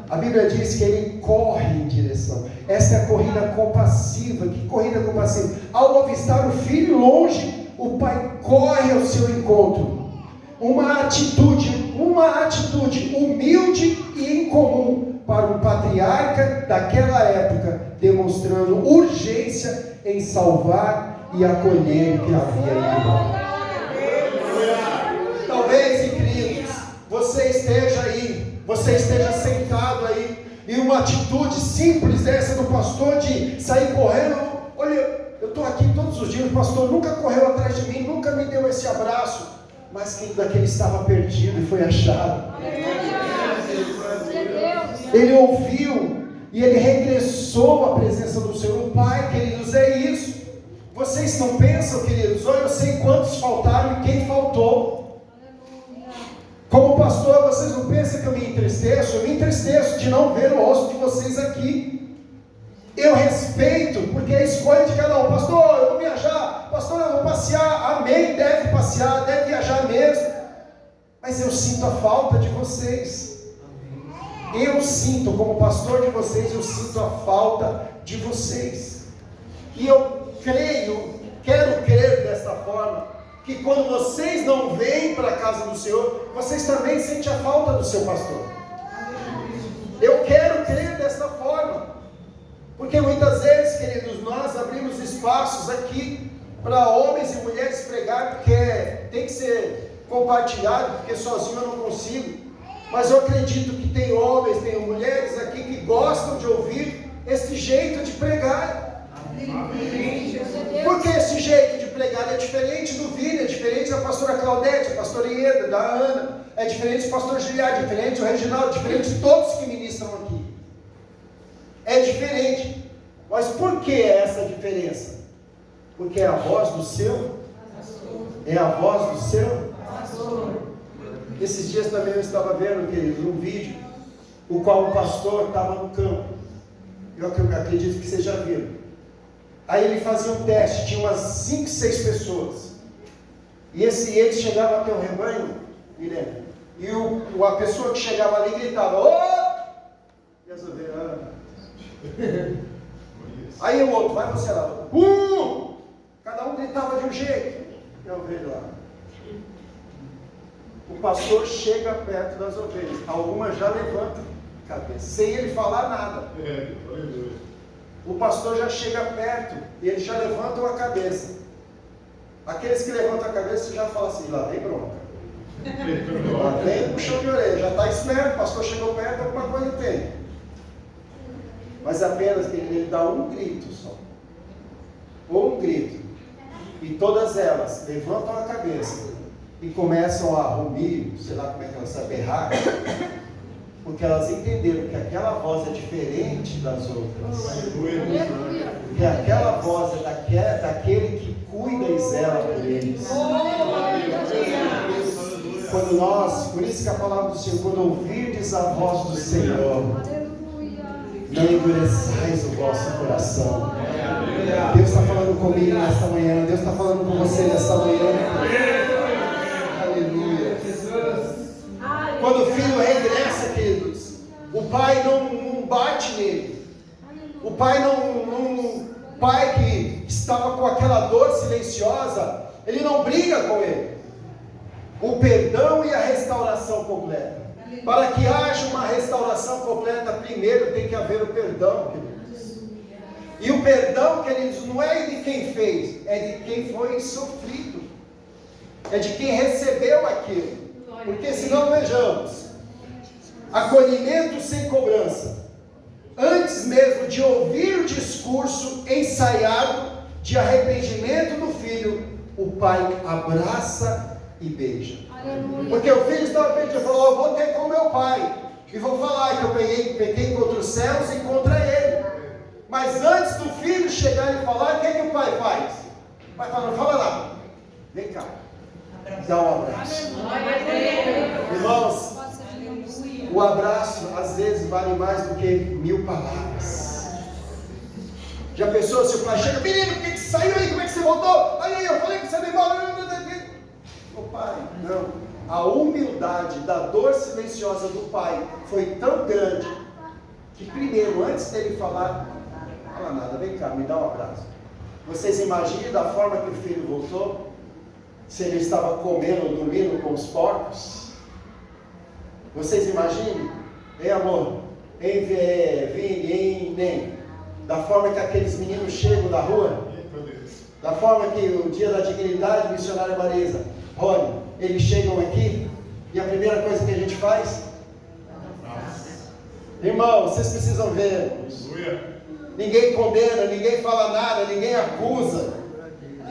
A Bíblia diz que ele corre em direção. Essa é a corrida compassiva. Que corrida compassiva? Ao avistar o filho longe, o pai corre ao seu encontro. Uma atitude humilde e incomum para um patriarca daquela época, demonstrando urgência em salvar e acolher o que havia ido embora. Talvez, queridos, você esteja aí, você esteja sentado aí, e uma atitude simples dessa do pastor de sair correndo. Olha, eu estou aqui todos os dias, o pastor nunca correu atrás de mim, nunca me deu esse abraço, mas quem daquele estava perdido e foi achado. Ele ouviu e ele regressou à presença do Senhor. O Pai, queridos, é isso. Vocês não pensam, queridos, olha, eu sei quantos faltaram e quem faltou. Como pastor, vocês não pensam que eu me entristeço? Eu me entristeço de não ver o rosto de vocês aqui. Eu respeito, porque é a escolha de cada um. Pastor, eu vou viajar. Pastor, eu vou passear. Amém, deve passear, deve viajar mesmo. Mas eu sinto a falta de vocês. Eu sinto, como pastor de vocês, eu sinto a falta de vocês. E eu quero crer desta forma, que quando vocês não vêm para a casa do Senhor, vocês também sentem a falta do seu pastor. Eu quero crer desta forma, porque muitas vezes, queridos, nós abrimos espaços aqui para homens e mulheres pregar, porque tem que ser compartilhado, porque sozinho eu não consigo. Mas eu acredito que tem homens, tem mulheres aqui que gostam de ouvir esse jeito de pregar. Porque esse jeito de pregar é diferente do Vini, é diferente da pastora Claudete, da pastora Ieda, da Ana, é diferente do pastor Giliard, é diferente do Reginaldo, é diferente de todos que ministram aqui. É diferente. Mas por que essa diferença? Porque é a voz do seu? É a voz do seu? Esses dias também eu estava vendo, querido, um vídeo, o qual o pastor estava no campo. Eu acredito que vocês já viram. Aí ele fazia um teste, tinha umas 5, 6 pessoas. E eles chegavam até o rebanho, Guilherme, e a pessoa que chegava ali gritava, ô! E as ovelhas, aí o outro, vai você lá, cada um gritava de um jeito, e a ovelha lá. O pastor chega perto das ovelhas, algumas já levantam a cabeça, sem ele falar nada. O pastor já chega perto e eles já levantam a cabeça. Aqueles que levantam a cabeça já falam assim, lá vem bronca. Lá vem puxão de orelha, já está esperto, o pastor chegou perto, alguma coisa tem. Mas apenas que ele dá um grito só. Um grito. E todas elas levantam a cabeça e começam a rumir, sei lá como é que elas sabem, berrar, porque elas entenderam que aquela voz é diferente das outras. Que aquela voz é daquele que cuida e zela por eles. Quando nós, por isso que a palavra do Senhor, quando ouvirdes a voz do Senhor, não endureçais o vosso coração. Deus está falando comigo nesta manhã, Deus está falando com você nesta manhã. Aleluia. Quando o filho regressa, queridos, o pai não bate nele. O pai o pai que estava com aquela dor silenciosa, ele não briga com ele. O perdão e a restauração completa. Para que haja uma restauração completa, primeiro tem que haver o perdão, queridos. E o perdão, queridos, não é de quem fez, é de quem foi sofrido. É de quem recebeu aquilo. Porque senão, vejamos, acolhimento sem cobrança. Antes mesmo de ouvir o discurso ensaiado de arrependimento do filho, o pai abraça e beija. Porque o filho estava pedindo, falou, eu vou ter com meu pai, e vou falar que eu pequei contra os céus e contra ele. Mas antes do filho chegar e falar, o que é que o pai faz? O pai fala, não fala nada, vem cá, dá um abraço. Irmãos, o abraço às vezes vale mais do que 1000 palavras. Já pensou se o pai chega, menino, por que você saiu aí? Como é que você voltou? Aí eu falei que você veio embora. O pai, não. A humildade da dor silenciosa do pai foi tão grande que primeiro, antes dele falar, não fala nada, vem cá, me dá um abraço. Vocês imaginem da forma que o filho voltou? Se ele estava comendo ou dormindo com os porcos? Vocês imaginem? Hein, amor? Hein, Vini, hein, Nem? Da forma que aqueles meninos chegam da rua? Da forma que o dia da dignidade, missionária Marisa, Rony, eles chegam aqui e a primeira coisa que a gente faz? Irmão, vocês precisam ver. Ninguém condena, ninguém fala nada, ninguém acusa.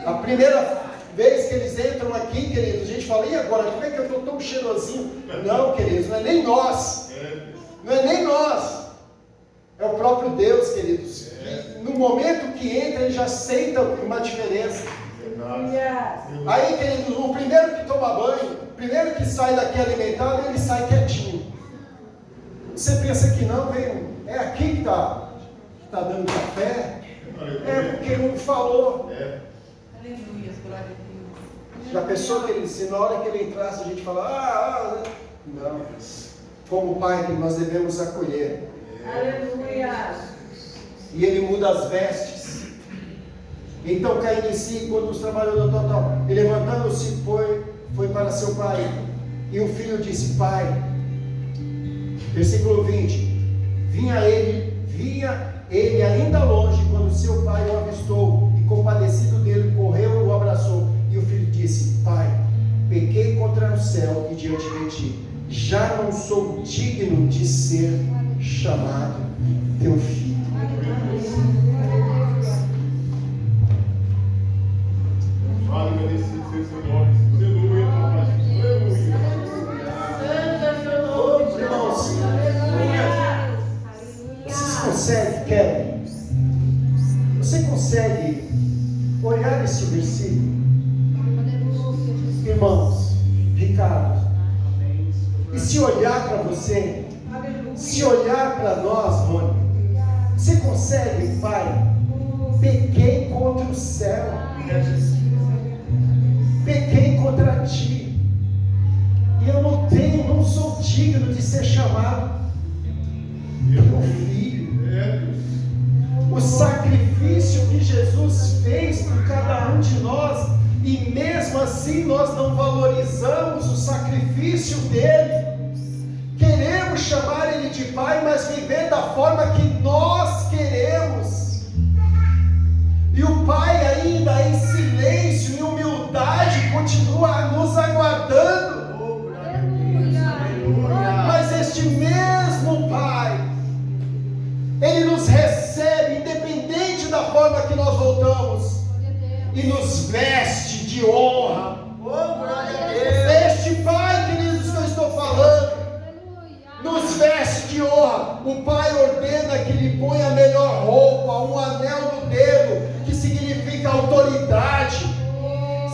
A primeira vez que eles entram aqui, queridos, a gente fala, e agora, como é que eu estou tão cheirosinho? Não, queridos, não é nem nós. Não é nem nós. É o próprio Deus, queridos. Que no momento que entra, ele já sente uma diferença. Aí, queridos, o primeiro que toma banho, o primeiro que sai daqui alimentado, ele sai quietinho. Você pensa que não, vem, é aqui que está dando café? É porque não falou. Aleluia, glória a Deus. Já pensou que ele, se na hora que ele entrasse a gente falar, não, como pai que nós devemos acolher. Aleluia. E ele muda as vestes. Então caindo em si, quando os trabalhadores total, e levantando-se foi para seu pai. E o filho disse: Pai, versículo 20, via ele ainda longe, quando seu pai o avistou, e compadecido dele, correu e o abraçou. E o filho disse: Pai, pequei contra o céu e diante de ti, já não sou digno de ser chamado teu filho. Você consegue olhar esse versículo? Irmãos, Ricardo, e se olhar para você, se olhar para nós, Rony, você consegue, Pai? Pequei contra o céu, pequei contra ti, e eu não sou digno de ser chamado teu filho. O sacrifício que Jesus fez por cada um de nós, e mesmo assim nós não valorizamos o sacrifício dele. Queremos chamar ele de pai, mas viver da forma que nós queremos. E o pai ainda em silêncio e humildade continua nos aguardando. Mas este mesmo pai, ele nos recebe independente da forma que nós voltamos e nos veste de honra. Este pai, queridos, que eu estou falando, nos veste de honra. O pai ordena que lhe ponha a melhor roupa, um anel no dedo, que significa autoridade,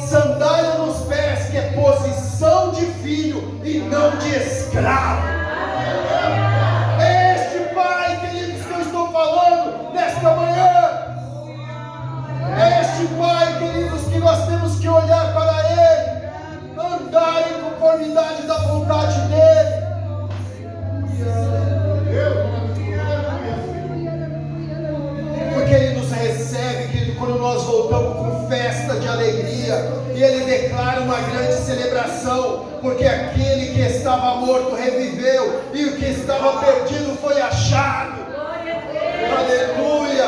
sandália nos pés, que é posição de filho e não de escravo. Nesta manhã, este pai, queridos, que nós temos que olhar para ele, andar em conformidade da vontade dele. Porque ele nos recebe, querido, quando nós voltamos com festa de alegria, e ele declara uma grande celebração, porque aquele que estava morto reviveu, e o que estava perdido foi achado. Aleluia,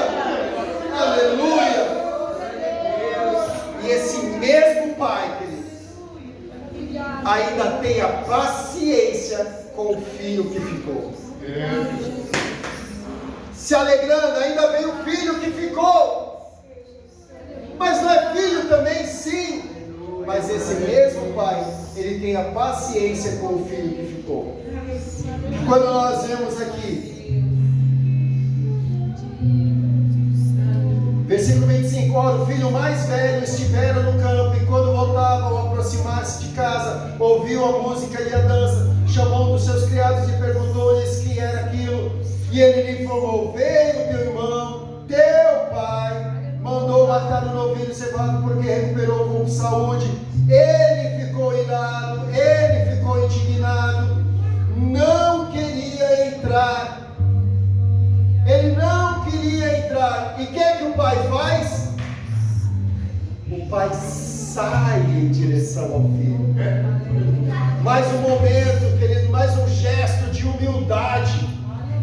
aleluia. E esse mesmo pai, querido, ainda tem a paciência com o filho que ficou, se alegrando. Ainda vem o filho que ficou, mas não é filho também, sim, mas esse mesmo pai, ele tem a paciência com o filho que ficou. Quando nós vemos aqui versículo 25, ora, o filho mais velho estivera no campo, e quando voltava, ao aproximar-se de casa, ouviu a música e a dança, chamou um dos seus criados e perguntou-lhes que era aquilo, e ele lhe informou: veio teu irmão, teu pai, mandou matar o novilho cevado, porque recuperou com saúde. Ele ficou irado, ele ficou indignado, não queria entrar. Ele não queria entrar. E o que é que o pai faz? O pai sai em direção ao filho. Mais um momento, querido, mais um gesto de humildade.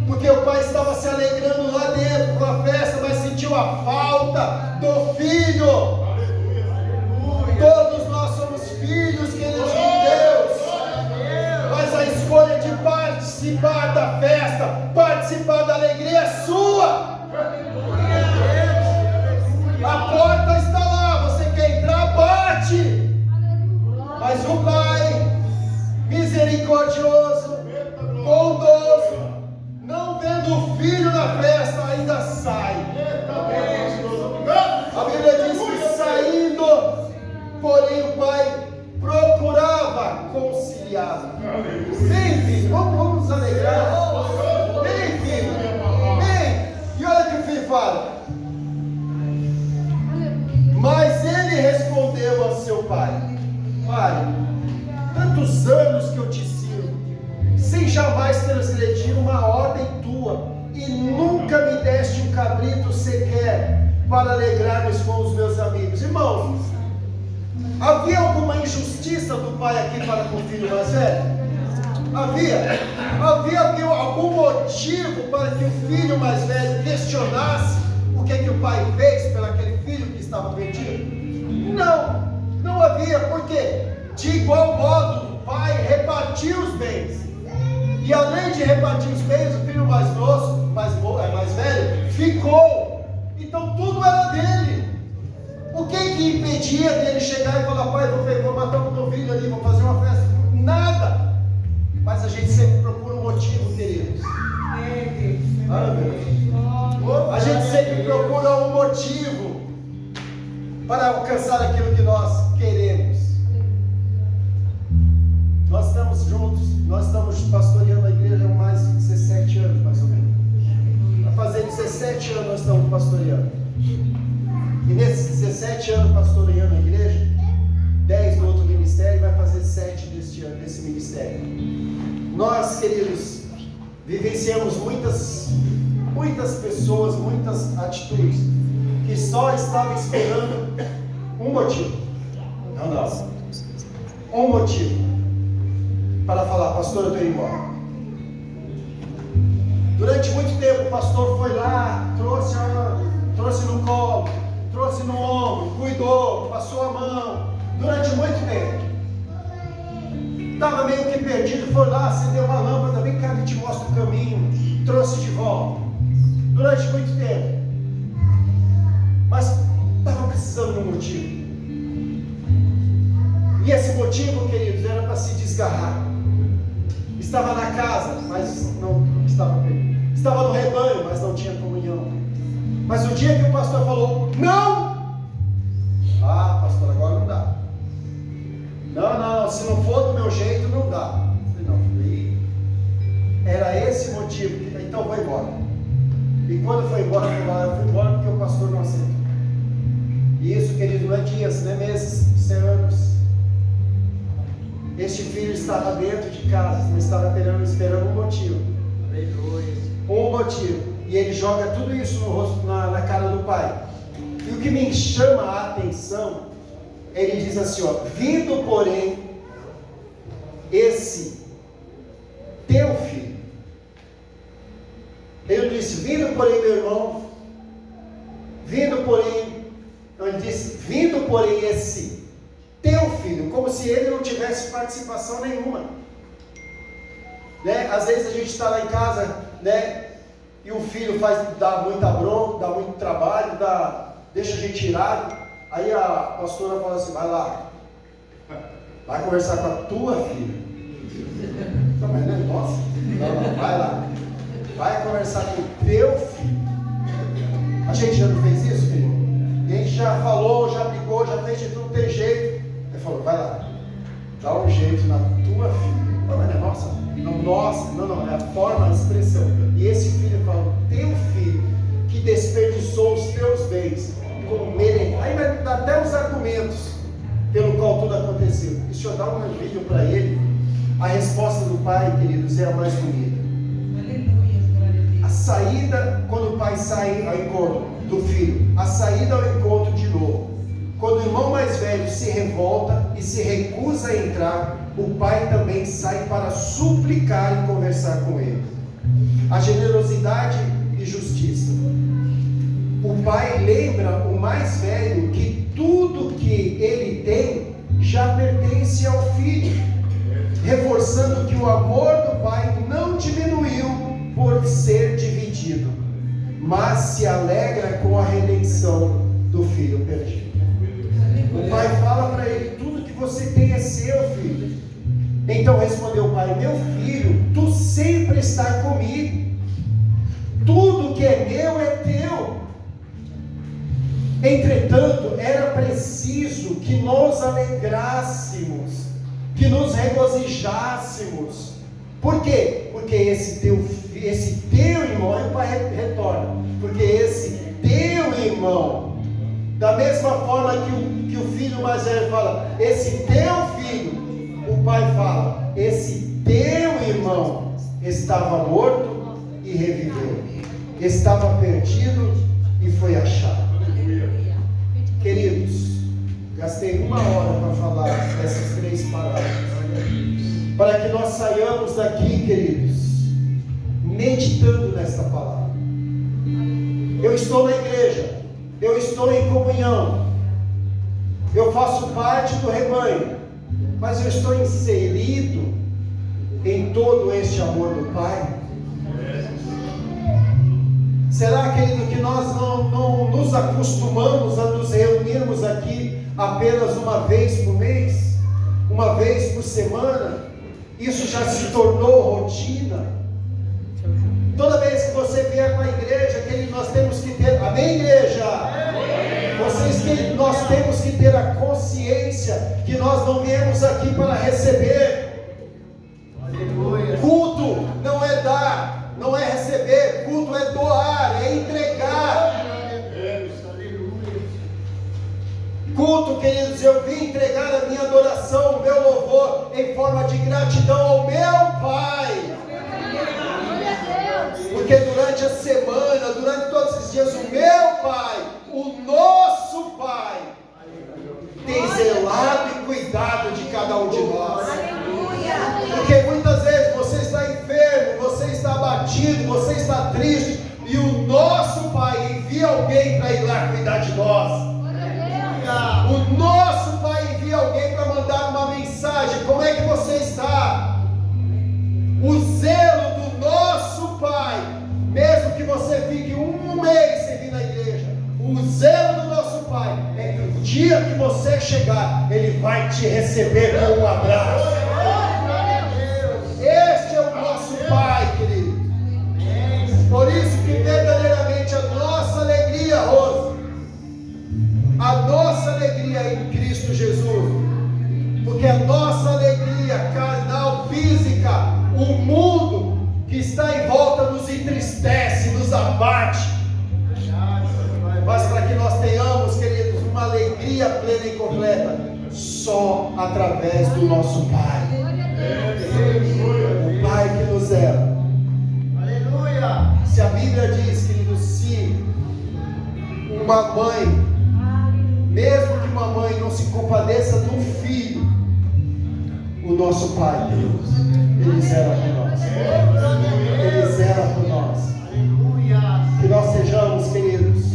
Porque o pai estava se alegrando lá dentro com a festa, mas sentiu a falta do filho. Todos nós somos filhos, queridos, de Deus. Mas a escolha de participar da festa, participar da alegria é sua. A porta está lá, você quer entrar, bate. Mas o pai, misericordioso, bondoso, não vendo o filho na festa, ainda sai. A Bíblia diz que saindo, porém o pai procurava conciliar. Vem, filho, vamos nos alegrar. Vem, filho, vem. E olha o que o filho fala. Mas ele respondeu ao seu pai: Pai, tantos anos que eu te sirvo, sem jamais transgredir uma ordem tua, e nunca me deste um cabrito sequer para alegrar-me com os meus amigos. Irmãos, havia alguma injustiça do pai aqui para com o filho mais velho? Havia algum motivo para que o filho mais velho questionasse o que o pai fez pelo aquele filho que estava perdido? Não havia, porque de igual modo o pai repartiu os bens, e além de repartir os bens, o filho mais velho, ficou. Então tudo era dele. O que impedia dele chegar e falar: pai, vou matar o meu filho ali, vou fazer uma festa? Nada. Mas a gente sempre procura um motivo, queridos. A gente sempre procura um motivo para alcançar aquilo que nós queremos. Nós estamos juntos, nós estamos pastoreando a igreja há mais de 17 anos, mais ou menos. Vai fazer 17 anos nós estamos pastoreando. E nesses 17 anos pastoreando a igreja, 10 no outro ministério, vai fazer 7 deste ano, desse ministério. Nós, queridos, vivenciamos muitas pessoas, muitas atitudes, que só estavam esperando um motivo. Um motivo para falar: pastor, eu estou indo embora. Durante muito tempo o pastor foi lá, trouxe no colo, trouxe no ombro, cuidou, passou a mão, durante muito tempo. Estava meio que perdido, foi lá, acendeu uma lâmpada, vem cá que te mostra o caminho, trouxe de volta, durante muito tempo. Mas estava precisando de um motivo. E esse motivo, queridos, era para se desgarrar. Estava na casa, mas não estava bem. Estava no rebanho, mas não tinha comunhão. Mas o dia que o pastor falou: não! Ah, pastor, agora não dá. Não, se não for do meu jeito, não dá. Eu falei, não. Era esse motivo. Então vou embora. E quando foi embora, eu fui embora porque o pastor não aceitou. E isso, querido, não é dias, não é meses, isso é anos. Este filho estava dentro de casa, mas estava esperando um motivo. Um motivo. E ele joga tudo isso no rosto, na cara do pai. E o que me chama a atenção, ele diz assim, ó: vindo, porém, esse teu filho. Ele disse: vindo, porém, meu irmão. Vindo, porém. Então ele disse: vindo, porém, esse teu filho, como se ele não tivesse participação nenhuma, né? Às vezes a gente está lá em casa, né? E o filho dá muita bronca, dá muito trabalho, deixa a gente irado. Aí a pastora fala assim: vai lá, vai conversar com a tua filha. Não, mas não é nossa. Não, vai lá, vai conversar com o teu filho. A gente já não fez isso, filho? A gente já falou, já brigou, já fez de tudo, não tem jeito. Ele falou: vai lá, dá um jeito na tua filha. Não, mas não é nossa. Não, nossa, não, é a forma, a expressão. E esse filho fala: teu filho que desperdiçou os teus bens como merenda. Aí vai dar até os argumentos pelo qual tudo aconteceu. E se eu dar um vídeo para ele, a resposta do pai, queridos, é a mais bonita. A saída, quando o pai sai ao encontro do filho, a saída ao encontro de novo. Quando o irmão mais velho se revolta e se recusa a entrar, o pai também sai para suplicar e conversar com ele. A generosidade e justiça. O pai lembra o mais velho que tudo que ele tem já pertence ao filho, reforçando que o amor do pai não diminuiu por ser dividido, mas se alegra com a redenção do filho perdido. O pai fala para ele: tudo que você tem é seu, filho. Então respondeu o pai: meu filho, tu sempre está comigo, tudo que é meu é teu. Entretanto, era preciso que nos alegrássemos, que nos regozijássemos. Por quê? Porque esse teu irmão, aí o pai retorna, porque esse teu irmão, da mesma forma que o filho mais velho fala, esse teu filho, o pai fala, esse teu irmão estava morto e reviveu, estava perdido e foi achado. Queridos, gastei 1 hora para falar dessas 3 palavras, para que nós saiamos daqui, queridos, meditando nesta palavra. Eu estou na igreja, eu estou em comunhão, eu faço parte do rebanho, mas eu estou inserido em todo este amor do Pai? Será, querido, que nós não nos acostumamos a nos reunirmos aqui apenas uma vez por mês, uma vez por semana? Isso já se tornou rotina. Toda vez que você vier para a igreja, querido, nós temos que ter, amém, igreja? Nós temos que ter a consciência que nós não viemos aqui para receber. Aleluia. Culto não é dar, não é receber, culto é doar, é entregar. Culto, queridos, eu vim entregar a minha adoração, o meu louvor, em forma de gratidão ao meu Pai. Porque durante a semana, durante todos esses dias, o meu Pai, o nosso Pai, tem zelado e cuidado de cada um de nós. Porque muitas vezes você está enfermo, você está abatido, você está triste, e o nosso Pai envia alguém para ir lá cuidar de nós. O nosso Pai envia alguém para mandar uma mensagem. Como é que você está? O zelo do nosso Pai, mesmo que você fique 1 mês sem vir na igreja, o zelo do nosso Pai é que o dia que você chegar, Ele vai te receber com um abraço. Este é o nosso Pai, querido. Por isso que verdadeiramente a nossa alegria, Rose, a nossa alegria é em Cristo Jesus, porque a nossa alegria carnal, física, o mundo que está em volta nos entristece, nos abate. Mas para que nós tenhamos, queridos, uma alegria plena e completa, só através do nosso Pai, o Pai que nos ama. Aleluia. Se a Bíblia diz, queridos, se uma mãe, mesmo que uma mãe não se compadeça de um filho, o nosso Pai, Deus, Ele zela por nós. Ele zela por nós. Que nós sejamos, queridos,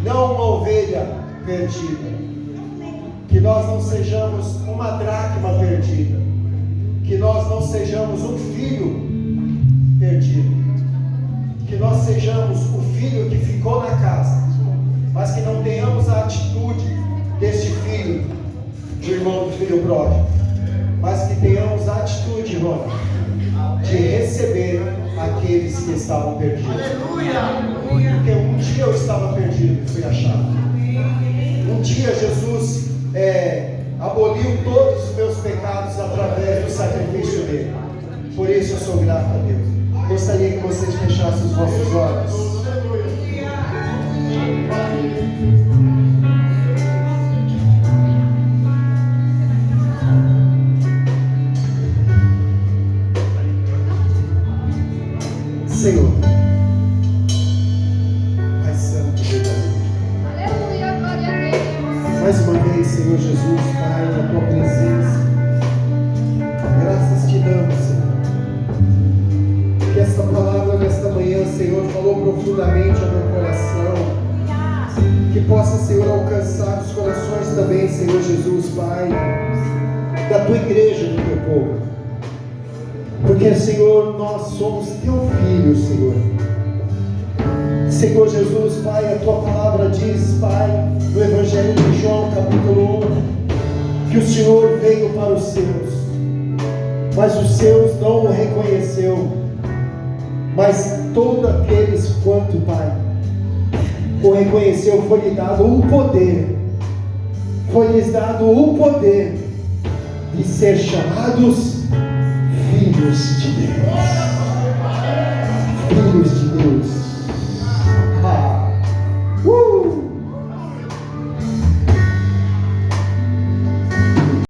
não uma ovelha perdida. Que nós não sejamos uma dracma perdida. Que nós não sejamos um filho perdido. Que nós sejamos o filho que ficou na casa, mas que não tenhamos a atitude deste filho, do irmão do filho pródigo, mas que tenhamos a atitude, irmão, de receber aqueles que estavam perdidos. Porque um dia eu estava perdido e fui achado. Um dia Jesus aboliu todos os meus pecados através do sacrifício dele. Por isso eu sou grato a Deus. Gostaria que vocês fechassem os vossos olhos. Senhor, Pai Santo, Aleluia, glória a Deus. mais uma vez, Senhor Jesus, Pai, na Tua presença, graças te damos, Senhor, que esta palavra nesta manhã, Senhor, falou profundamente ao meu coração, que possa, Senhor, alcançar os corações também, Senhor Jesus, Pai, da Tua igreja, do Teu povo. Porque, Senhor, nós somos Teu filho, Senhor. Senhor Jesus, Pai, a Tua palavra diz, Pai, no Evangelho de João, capítulo 1, que o Senhor veio para os seus, mas os seus não o reconheceu. Mas todos aqueles quanto, Pai, o reconheceu, foi-lhe dado o poder, foi-lhes dado o poder de ser chamados filhos de Deus. Filhos de Deus.